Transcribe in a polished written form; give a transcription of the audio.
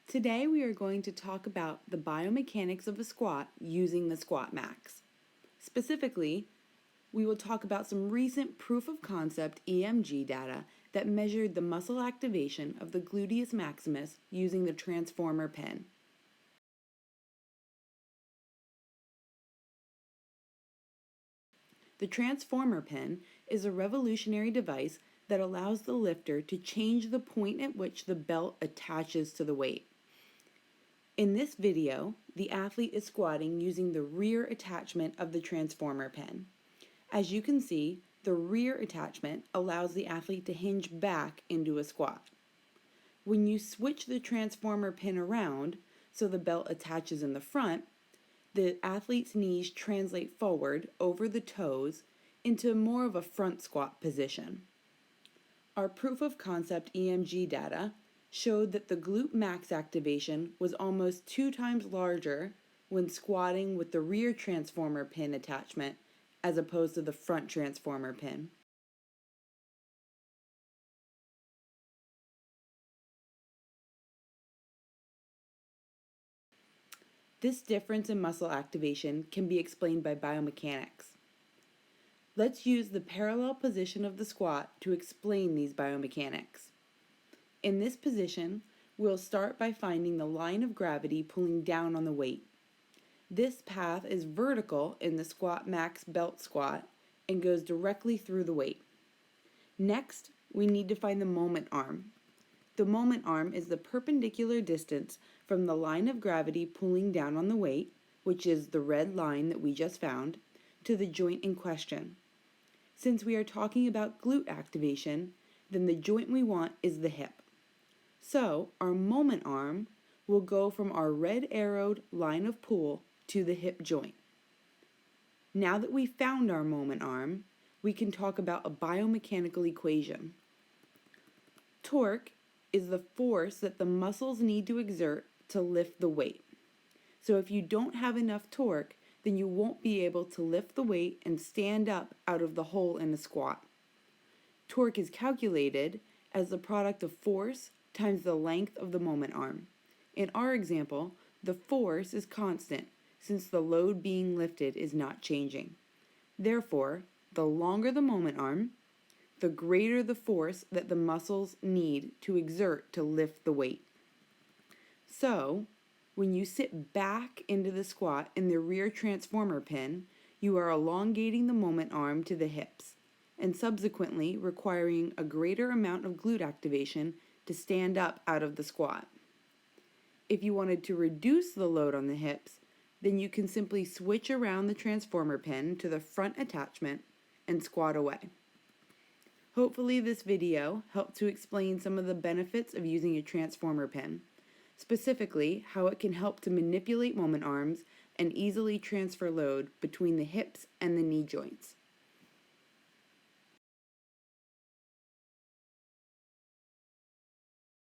Today we are going to talk about the biomechanics of a squat using the Squat Max. Specifically, we will talk about some recent proof of concept EMG data that measured the muscle activation of the gluteus maximus using the transformer pin. The transformer pin is a revolutionary device that allows the lifter to change the point at which the belt attaches to the weight. In this video, the athlete is squatting using the rear attachment of the transformer pin. As you can see, the rear attachment allows the athlete to hinge back into a squat. When you switch the transformer pin around so the belt attaches in the front, the athlete's knees translate forward over the toes into more of a front squat position. Our proof of concept EMG data showed that the glute max activation was almost 2 times larger when squatting with the rear transformer pin attachment as opposed to the front transformer pin. This difference in muscle activation can be explained by biomechanics. Let's use the parallel position of the squat to explain these biomechanics. In this position, we'll start by finding the line of gravity pulling down on the weight. This path is vertical in the Squat Max belt squat and goes directly through the weight. Next, we need to find the moment arm. The moment arm is the perpendicular distance from the line of gravity pulling down on the weight, which is the red line that we just found, to the joint in question. Since we are talking about glute activation, then the joint we want is the hip. So, our moment arm will go from our red arrowed line of pull to the hip joint. Now that we've found our moment arm, we can talk about a biomechanical equation. Torque is the force that the muscles need to exert to lift the weight. So if you don't have enough torque, then you won't be able to lift the weight and stand up out of the hole in a squat. Torque is calculated as the product of force times the length of the moment arm. In our example, the force is constant since the load being lifted is not changing. Therefore, the longer the moment arm, the greater the force that the muscles need to exert to lift the weight. So, when you sit back into the squat in the rear transformer pin, you are elongating the moment arm to the hips, and subsequently requiring a greater amount of glute activation to stand up out of the squat. If you wanted to reduce the load on the hips, then you can simply switch around the transformer pin to the front attachment and squat away. Hopefully this video helped to explain some of the benefits of using a transformer pin, specifically how it can help to manipulate moment arms and easily transfer load between the hips and the knee joints.